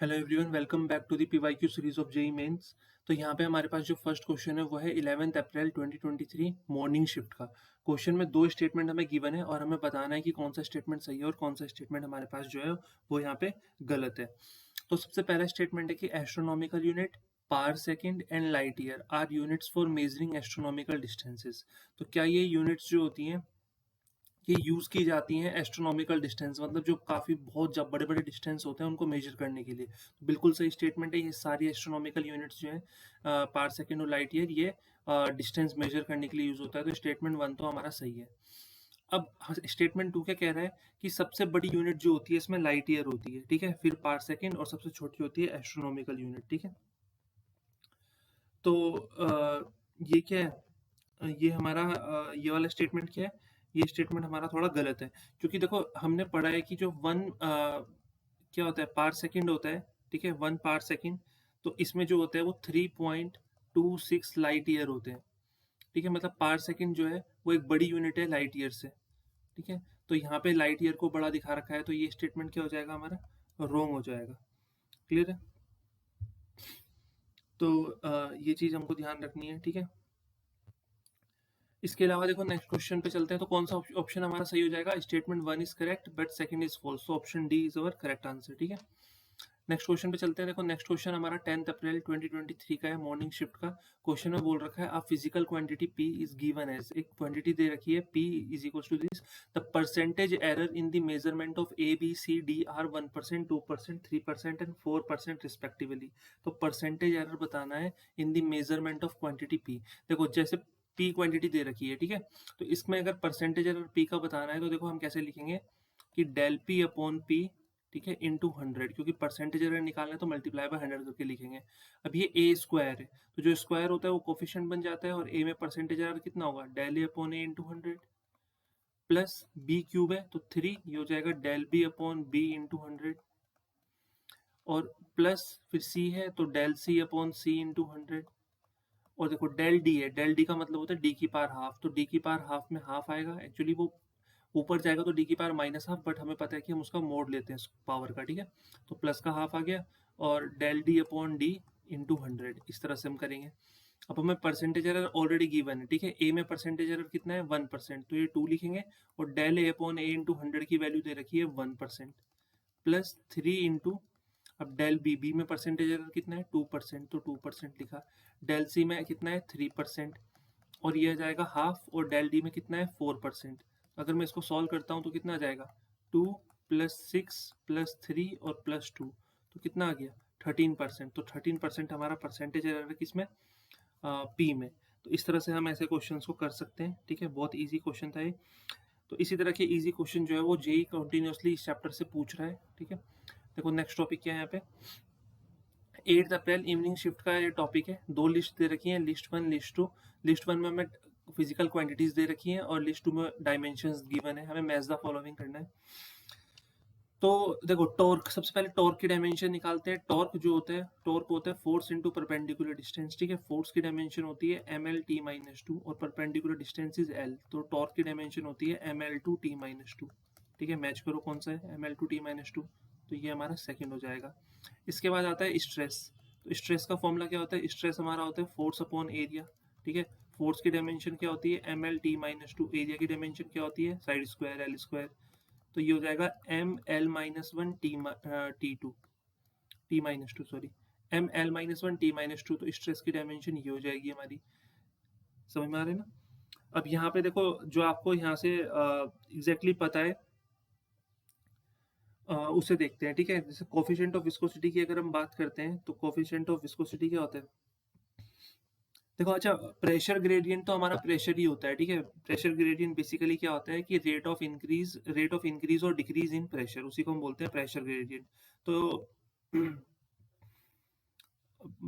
Hello everyone, welcome back to the PYQ series of JEE Mains. तो यहाँ पे हमारे पास जो फर्स्ट क्वेश्चन है वो है 11 अप्रैल 2023 मॉर्निंग शिफ्ट का। क्वेश्चन में दो स्टेटमेंट हमें गिवन है और हमें बताना है कि कौन सा स्टेटमेंट सही है और कौन सा स्टेटमेंट हमारे पास जो है वो यहाँ पे गलत है। तो सबसे पहला स्टेटमेंट है कि astronomical unit, par second and light year are units for measuring astronomical distances. तो क्या ये यूनिट्स जो होती हैं ये यूज की जाती हैं एस्ट्रोनॉमिकल डिस्टेंस, मतलब जो काफी बहुत जब बड़े बड़े डिस्टेंस होते हैं उनको मेजर करने के लिए। तो बिल्कुल सही स्टेटमेंट है, ये सारी एस्ट्रोनॉमिकल यूनिट्स जो है पार सेकेंड और लाइट ईयर ये डिस्टेंस मेजर करने के लिए यूज होता है। तो स्टेटमेंट वन तो हमारा सही है। अब स्टेटमेंट टू क्या कह रहा है कि सबसे बड़ी यूनिट जो होती है इसमें लाइट ईयर होती है, ठीक है, फिर पार सेकेंड और सबसे छोटी होती है एस्ट्रोनॉमिकल यूनिट, ठीक है। तो ये क्या है, ये हमारा ये वाला स्टेटमेंट क्या है, ये स्टेटमेंट हमारा थोड़ा गलत है। क्योंकि देखो हमने पढ़ा है कि जो वन क्या होता है, पार सेकंड होता है, ठीक है, 1 पार सेकंड। तो इसमें जो होता है वो 3.26 लाइट ईयर होते हैं, ठीक है। मतलब पार सेकंड जो है वो एक बड़ी यूनिट है लाइट ईयर से, ठीक है। तो यहाँ पे लाइट ईयर को बड़ा दिखा रखा है, तो ये स्टेटमेंट क्या हो जाएगा हमारा, रॉन्ग हो जाएगा। क्लियर है। तो ये चीज हमको ध्यान रखनी है, ठीक है। इसके अलावा देखो नेक्स्ट क्वेश्चन पे चलते हैं। तो कौन सा ऑप्शन हमारा सही हो जाएगा, statement one is correct but second is false, तो option D is our correct answer, ठीक है। नेक्स्ट क्वेश्चन पे चलते हैं। देखो नेक्स्ट क्वेश्चन हमारा 10 अप्रैल 2023 का है, मॉर्निंग शिफ्ट का। क्वेश्चन में बोल रखा है a physical quantity p is given as, एक क्वांटिटी दे रखी है p is equal to this, the percentage error in the measurement of a b c d are 1%, 2%, 3% and 4% respectively. तो परसेंटेज एरर बताना है in the measurement of quantity p। देखो जैसे p quantity दे रखी है, ठीक है, तो इसमें अगर परसेंटेज एरर p का बताना है तो देखो हम कैसे लिखेंगे कि डेल p अपॉन p, ठीक है, इंटू 100, क्योंकि परसेंटेज अगर निकालना है तो मल्टीप्लाई बाय 100 करके लिखेंगे। अब ये ए स्क्वायर है, तो जो स्क्वायर होता है वो कोफिशिएंट बन जाता है, और ए में परसेंटेज एरर कितना होगा, del a upon a into 100, plus b cube है तो 3, ये हो जाएगा del b upon b into 100, और प्लस फिर सी है तो del c upon c into 100, और देखो डेल डी है, डेल डी का मतलब होता है डी की पावर हाफ, तो डी की पावर हाफ में हाफ आएगा, एक्चुअली वो ऊपर जाएगा तो डी की पावर माइनस हाफ, बट हमें पता है कि हम उसका मोड लेते हैं पावर का, ठीक है। तो प्लस का हाफ आ गया, और del d upon d into 100, इस तरह से हम करेंगे। अब हमें परसेंटेज एरर ऑलरेडी गिवन है, ठीक है, ए में परसेंटेज एरर कितना है 1%, तो ये 2 लिखेंगे, और del a upon a into 100 की वैल्यू दे रखी है 1%, प्लस 3 इंटू, अब डेल बी, बी में परसेंटेज एरर कितना है 2%, तो 2% लिखा, डेल सी में कितना है 3%, और ये आ जाएगा हाफ, और डेल डी में कितना है 4%। अगर मैं इसको सॉल्व करता हूँ तो कितना आ जाएगा, 2 प्लस 6 प्लस 3 और प्लस 2, तो कितना आ गया 13%। तो 13% हमारा परसेंटेज एरर है किसमें, पी में। तो इस तरह से हम ऐसे क्वेश्चन को कर सकते हैं, ठीक है, बहुत ईजी क्वेश्चन था ये। तो इसी तरह के इजी क्वेश्चन जो है वो जेई कंटिन्यूसली इस चैप्टर से पूछ रहा है, ठीक है। देखो नेक्स्ट टॉपिक क्या है यहाँ पे, 8 अप्रैल इवनिंग शिफ्ट का ये टॉपिक है। दो लिस्ट दे रखी है, list one list two. List one में हमें फिजिकल क्वांटिटीज दे रखी हैं, और लिस्ट टू में डायमेंशंस गिवन है, हमें मैच द फॉलोइंग करना है। तो देखो टॉर्क, सबसे पहले टॉर्क की डायमेंशन निकालते हैं। टॉर्क जो होता है, टॉर्क होता है फोर्स इनटू परपेंडिकुलर डिस्टेंस, ठीक है। फोर्स की डायमेंशन होती है ml(t-2) और परपेंडिकुलर डिस्टेंस इज l, तो टॉर्क की डायमेंशन होती है ml(t-2), ठीक है। मैच करो कौन सा है, ml(t-2), तो ये हमारा सेकंड हो जाएगा। इसके बाद आता है स्ट्रेस। तो स्ट्रेस का फॉर्मूला क्या होता है, स्ट्रेस हमारा होता है फोर्स अपॉन एरिया, ठीक है। फोर्स की डायमेंशन क्या होती है ml(t-2), एरिया की डायमेंशन क्या होती है साइड स्क्वायर l स्क्वायर, तो ये हो जाएगा ml-1 सॉरी ml-1 तो स्ट्रेस की डायमेंशन ये हो जाएगी हमारी। समझ में आ रहा है ना। अब यहाँ पे देखो जो आपको यहाँ से एग्जैक्टली पता है उसे देखते हैं, ठीक है। जैसे कोफिशिएंट ऑफ विस्कोसिटी की अगर हम बात करते हैं तो कोफिशिएंट ऑफ विस्कोसिटी क्या होता है, देखो अच्छा, प्रेशर ग्रेडियंट तो हमारा प्रेशर ही होता है, ठीक है। प्रेशर ग्रेडियंट बेसिकली क्या होता है कि रेट ऑफ इंक्रीज और डिक्रीज इन प्रेशर, उसी को हम बोलते हैं प्रेशर ग्रेडियंट। तो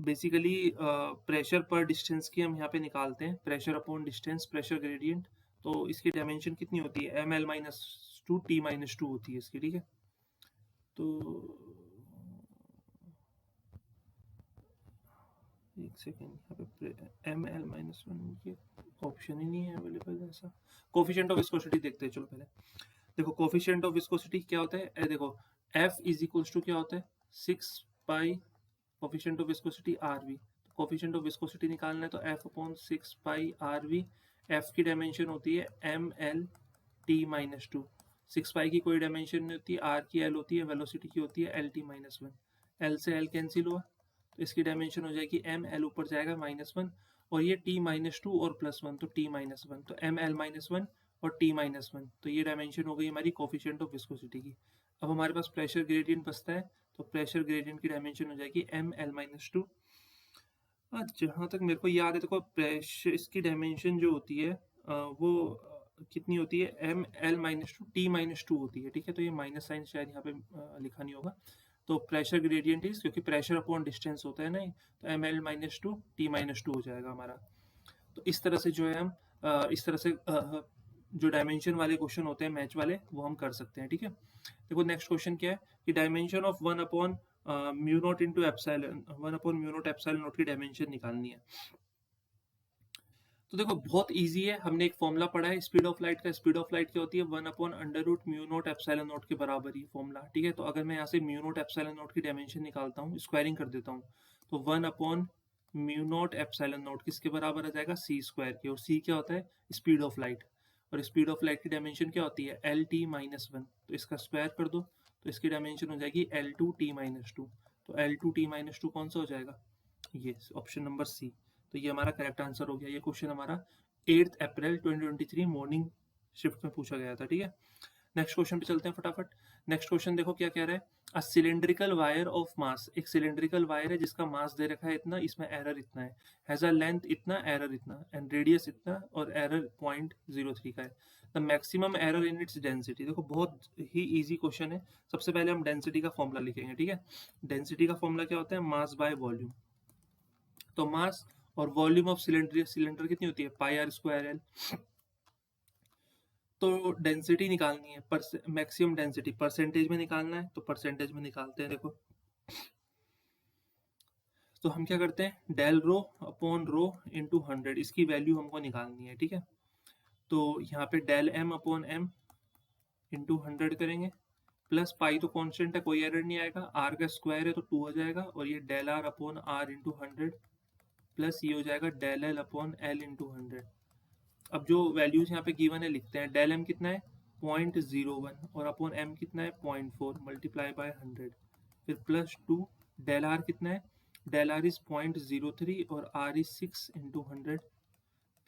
बेसिकली प्रेशर पर डिस्टेंस की हम यहाँ पे निकालते हैं, pressure upon distance pressure gradient. तो इसकी डायमेंशन कितनी होती है ml-2 t-2 होती है इसकी, ठीक है। तो एक सेकेंड, यहाँ पे ml-1 ये ऑप्शन ही नहीं है अवेलेबल ऐसा। कोफिशिएंट ऑफ विस्कोसिटी देखते हैं, चलो पहले देखो कोफिशिएंट ऑफ विस्कोसिटी क्या होता है, देखो F इज इक्वल्स टू क्या होता है 6 pi coefficient of viscosity R V, coefficient of viscosity निकालना है तो F upon 6 pi R V, F की डायमेंशन होती है M L T minus two, 6 pi की कोई डायमेंशन नहीं होती, आर की एल होती है, वेलोसिटी की होती है L T minus one, L से एल कैंसिल हुआ तो इसकी डायमेंशन हो जाएगी एम एल ऊपर जाएगा माइनस वन और ये टी माइनस टू और प्लस वन तो टी माइनस वन, तो एम एल माइनस वन और टी माइनस वन, तो ये डायमेंशन हो गई हमारी कोफिशिएंट ऑफ विस्कोसिटी की। अब हमारे पास प्रेशर ग्रेडियंट बचता है तो प्रेशर ग्रेडियंट की डायमेंशन हो जाएगी एम एल माइनस टू। जहाँ तक मेरे को याद है देखो प्रेशर इसकी डायमेंशन जो होती है वो कितनी होती है M L minus two T minus two होती है, ठीक है, तो ये माइनस साइन शायद यहाँ पे लिखा नहीं होगा, तो प्रेशर ग्रेडियंट इज, क्योंकि प्रेशर अपॉन डिस्टेंस होता है नहीं, तो M L minus two T minus two हो जाएगा हमारा। तो इस तरह से जो है हम इस तरह से जो डायमेंशन वाले क्वेश्चन होते हैं मैच वाले वो हम कर सकते हैं, ठीक है। देखो नेक्स्ट क्वेश्चन क्या है कि dimension of one upon mu naught into epsilon, one upon mu naught epsilon not की डायमेंशन निकालनी है। तो देखो बहुत इजी है, हमने एक फॉर्मूला पढ़ा है स्पीड ऑफ लाइट का, स्पीड ऑफ लाइट क्या होती है one upon under root mu naught epsilon naught के बराबर ही फॉर्मूला, ठीक है। तो अगर मैं यहाँ से म्यू नॉट एप्सिलॉन नॉट की डायमेंशन निकालता हूँ, स्क्वायरिंग कर देता हूँ, तो one upon mu naught epsilon not किसके बराबर आ जाएगा सी स्क्वायर के, और सी क्या होता है स्पीड ऑफ लाइट, और स्पीड ऑफ लाइट की डायमेंशन क्या होती है एल टी माइनस वन, तो इसका स्क्वायर कर दो तो इसकी डायमेंशन हो जाएगी L two T minus two, तो L two T minus two कौन सा हो जाएगा, ये ऑप्शन नंबर सी। तो ये हमारा करेक्ट आंसर हो गया, ये क्वेश्चन हमारा 8 अप्रैल 2023 मॉर्निंग शिफ्ट में पूछा गया था, ठीक है। नेक्स्ट क्वेश्चन पे चलते हैं फटाफट। नेक्स्ट क्वेश्चन देखो क्या कह रहा है, a cylindrical wire of mass, एक सिलेंड्रिकल वायर है जिसका मास दे रखा है इतना, इसमें एरर इतना है, हैज अ लेंथ इतना, एरर इतना, एंड रेडियस इतना, और एरर 0.03 का है, the maximum error in its density. देखो बहुत ही इजी क्वेश्चन है, सबसे पहले हम डेंसिटी का फॉर्मूला लिखेंगे, ठीक है। डेंसिटी का फॉर्मूला क्या होता है मास बाय वॉल्यूम, तो मास और वॉल्यूम ऑफ सिलेंडर, सिलेंडर कितनी होती है पाई आर स्क्वायर एल, तो डेंसिटी निकालनी है, मैक्सिमम डेंसिटी परसेंटेज में निकालना है, तो परसेंटेज में निकालते हैं। देखो तो हम क्या करते हैं del rho upon rho into 100, इसकी वैल्यू हमको निकालनी है, ठीक है। तो यहाँ पे del m upon m into 100 करेंगे, प्लस पाई तो कांस्टेंट है कोई एरर नहीं आएगा, आर का स्क्वायर है तो 2 हो जाएगा, और ये del r upon r into 100 plus ये हो जाएगा del l upon l into 100। अब जो वैल्यूज यहाँ पे गिवन है लिखते हैं, डेल एम कितना है 0.01 और अपॉन एम कितना है 0.4 मल्टीप्लाई बाय 100, फिर प्लस 2, डेल आर कितना है, डेल आर इज 0.03 और r is 6 into 100,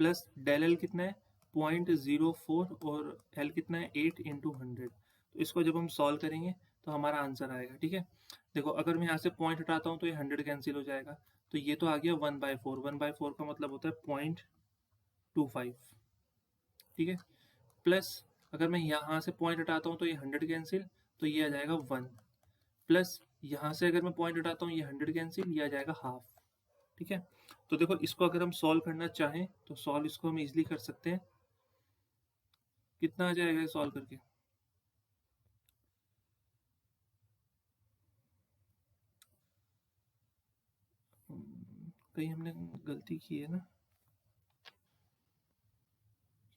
plus del l कितना है 0.04 और एल कितना है 8 इंटू 100। तो इसको जब हम सॉल्व करेंगे तो हमारा आंसर आएगा, ठीक है। देखो अगर मैं यहाँ से पॉइंट हटाता हूँ तो ये 100 कैंसिल हो जाएगा, तो ये तो आ गया 1/4, 1/4 का मतलब होता है 0.25, ठीक है, प्लस अगर मैं यहाँ से पॉइंट हटाता हूँ तो ये 100 कैंसिल, तो ये आ जाएगा 1, प्लस यहाँ से अगर मैं पॉइंट हटाता हूँ ये 100 कैंसिल, ये आ जाएगा हाफ, ठीक है। तो देखो इसको अगर हम सॉल्व करना चाहें तो सॉल्व इसको हम इजीली कर सकते हैं, कितना आ जाएगा सॉल्व करके, कहीं हमने गलती की है ना,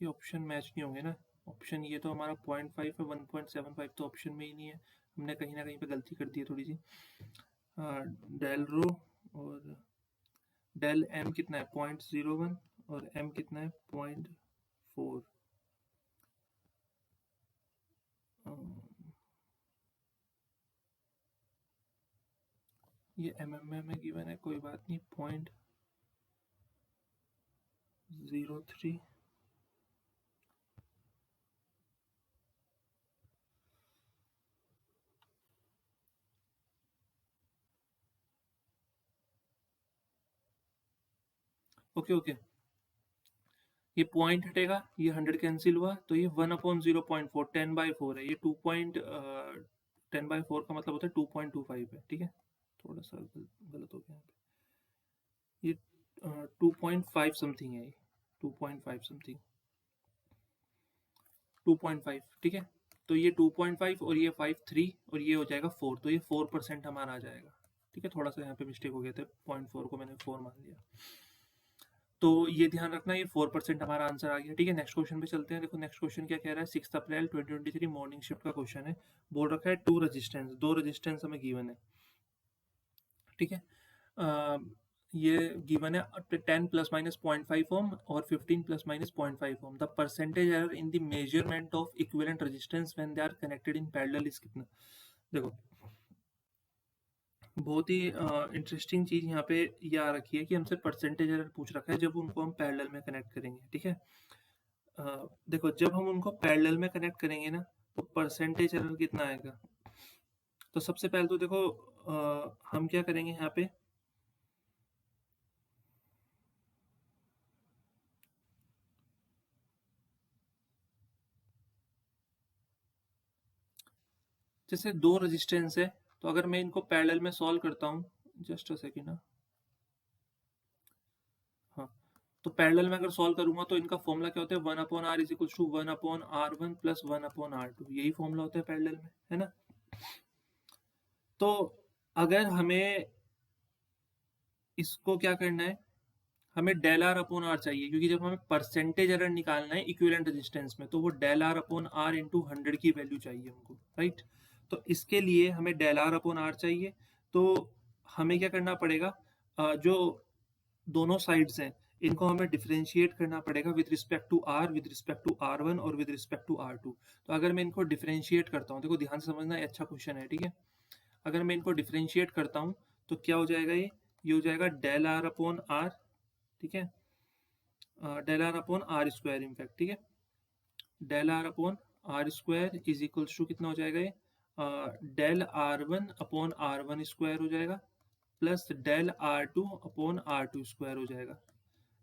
ये ऑप्शन मैच नहीं होंगे ना, ऑप्शन ये तो हमारा 0.5 है, 1.75 तो ऑप्शन में ही नहीं है, हमने कहीं ना कहीं पे गलती कर दी है थोड़ी सी। डेल रो और डेल एम कितना है 0.01 और एम कितना है 0.4, ये एम में गिवन है कोई बात नहीं, 0.03, ओके ओके, ये पॉइंट हटेगा, ये 100 कैंसिल हुआ, तो ये 1/0.4 10/4 है, ये 10/4 का मतलब होता है 2.25 है, ठीक है, थोड़ा सा गलत हो गया यहाँ पे, ये 2.5 समथिंग है, ये 2.5 समथिंग, 2.5, ठीक है। तो ये 2.5 और ये 5 3 और ये हो जाएगा 4, तो ये 4% हमारा आ जाएगा, ठीक है। थोड़ा सा यहाँ पे मिस्टेक हो गया था, 0.4 को मैंने 4 मान लिया, तो ये ध्यान रखना, ये 4% हमारा आंसर आ गया, ठीक है। नेक्स्ट क्वेश्चन पे चलते हैं। देखो नेक्स्ट क्वेश्चन क्या कह रहा है, 6 अप्रैल 2023 मॉर्निंग शिफ्ट का क्वेश्चन है, बोल रखा है 2 रेजिस्टेंस, 2 रेजिस्टेंस हमें गिवन है, ठीक है। ये गिवन है 10 प्लस माइनस 0.5 ओम और 15 plus minus 0.5 ohm. The percentage error in the measurement of equivalent resistance when they are connected in parallel is कितना? देखो बहुत ही इंटरेस्टिंग चीज यहाँ पे ये आ रखी है कि हमसे परसेंटेज एरर पूछ रखा है जब उनको हम पैरेलल में कनेक्ट करेंगे। ठीक है, देखो जब हम उनको पैरेलल में कनेक्ट करेंगे ना तो परसेंटेज एरर कितना आएगा? तो सबसे पहले तो देखो हम क्या करेंगे यहाँ पे, जैसे दो रेजिस्टेंस है तो अगर मैं इनको पैरेलल में सॉल्व करता हूँ, जस्ट अ सेकेंड ना, हाँ, तो पैरेलल में अगर सॉल्व करूंगा तो इनका फॉर्मूला क्या होता है? 1/r is equal to 1/r1 plus 1/r2, यही फॉर्मूला होता है पैरेलल में, है ना। तो अगर हमें इसको क्या करना है, हमें डेल आर अपॉन आर चाहिए, क्योंकि जब हमें परसेंटेज एरर निकालना है इक्विवेलेंट रेजिस्टेंस में तो वो del r upon r into 100 की वैल्यू चाहिए हमको, राइट। तो इसके लिए हमें डेल आर अपॉन आर चाहिए, तो हमें क्या करना पड़ेगा, जो दोनों साइड्स हैं इनको हमें डिफरेंशिएट करना पड़ेगा with respect to R, with respect to R one और with respect to R two. तो अगर मैं इनको डिफरेंशिएट करता हूँ, देखो ध्यान से समझना, ये अच्छा क्वेश्चन है, ठीक है। अगर मैं इनको डिफरेंशिएट करता हूँ तो क्या हो जाएगा, ये हो जाएगा डेल आर अपॉन आर, ठीक है, del r upon r square in fact, ठीक है। Del r upon r square is equals to कितना हो जाएगा, ये del r one upon r one square हो जाएगा plus del r two upon r two square हो जाएगा,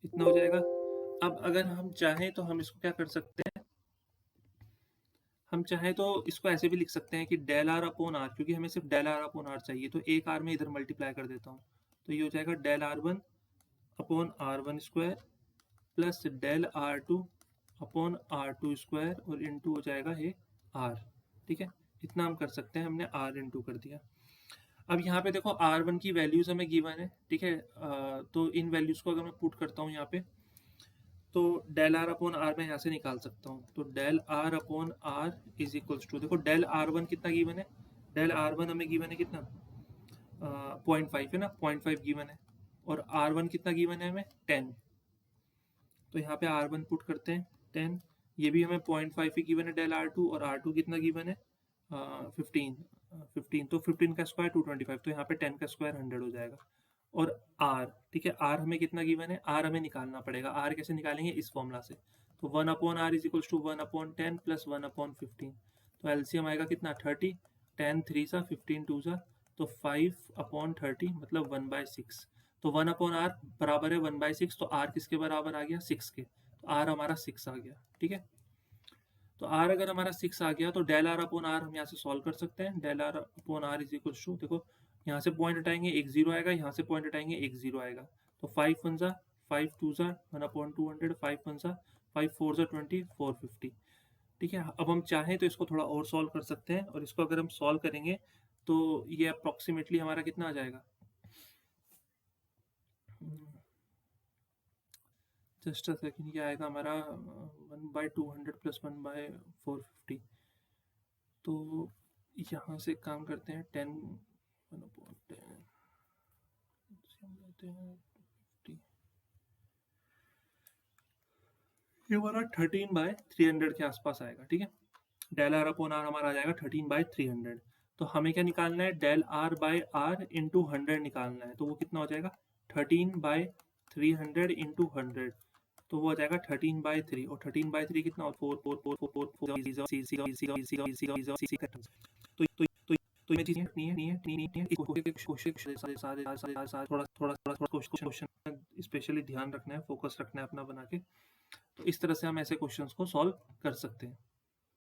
इतना हो जाएगा। अब अगर हम चाहें तो हम इसको क्या कर सकते हैं, हम चाहें तो इसको ऐसे भी लिख सकते हैं कि डेल आर अपॉन आर, क्योंकि हमें सिर्फ डेल आर अपॉन आर चाहिए तो एक आर में इधर मल्टीप्लाई कर देता हूँ, तो ये हो जाएगा del r one upon r one square plus del r two upon r two square और इंटू हो जाएगा ये आर, ठीक है। इतना हम कर सकते हैं, हमने आर इंटू कर दिया। अब यहाँ पे देखो R1 की वैल्यूज हमें गिवन है, ठीक है, तो इन वैल्यूज को अगर मैं पुट करता हूँ यहाँ पे तो डेल आर अपॉन आर मैं यहाँ से निकाल सकता हूँ, तो del r upon r is equals to, देखो डेल R1 कितना गिवन है, डेल R1 हमें गिवन है कितना, 0.5 है ना, 0.5 गिवन है, और R1 कितना गिवन है हमें 10, तो यहाँ पे R1 पुट करते हैं 10, ये भी हमें 0.5 ही गिवन है डेल R2, और R2 कितना गिवन है 15, तो 15 का स्क्वायर 225, तो यहाँ पे 10 का स्क्वायर 100 हो जाएगा। और R, ठीक है, R हमें कितना गिवन है, R हमें निकालना पड़ेगा, R कैसे निकालेंगे, इस फॉर्मूला से, तो 1/r is equals to 1/10 plus 1/15, तो एलसीएम आएगा कितना 30, 10 3 सा 15 2 सा, तो 5/30 मतलब 1/6, तो 1/r बराबर है 1/6, तो R किसके बराबर आ गया, 6 के, तो R हमारा 6 आ गया, ठीक है। तो R अगर हमारा 6 आ गया तो डेल आर अपॉन आर हम यहाँ से सॉल्व कर सकते हैं, del r upon r is equal to, देखो यहाँ से पॉइंट हटाएंगे 1 0 आएगा, यहाँ से पॉइंट हटाएंगे 1 0 आएगा, तो 5 1 सा 5 2 सा 1/200, 5 1 सा 5 4 सा 20 450, ठीक है। अब हम चाहें तो इसको थोड़ा और सॉल्व कर सकते हैं, और इसको अगर हम सॉल्व करेंगे तो ये अप्रॉक्सीमेटली हमारा कितना आ जाएगा, जस्ट अ सेकंड, ये आएगा हमारा 1/200 प्लस 1/450, तो यहाँ से काम करते हैं 10 1/10 लेते हैं 250, ये हमारा 13/300 के आसपास आएगा, ठीक है। डेल आर अपॉन आर हमारा आ जाएगा 13/300, तो हमें क्या निकालना है, del r by r into 100 निकालना है, तो वो कितना हो जाएगा 13/300 इंटू 100, तो वो हो जाएगा 13/3, और 13/3 कितना हो 4 4 4 4 4 4 तो ये चीज़ नहीं है थोड़ा क्वेश्चन स्पेशली ध्यान रखना है, फोकस रखना है अपना बना के, तो इस तरह से हम ऐसे क्वेश्चंस को सॉल्व कर सकते हैं।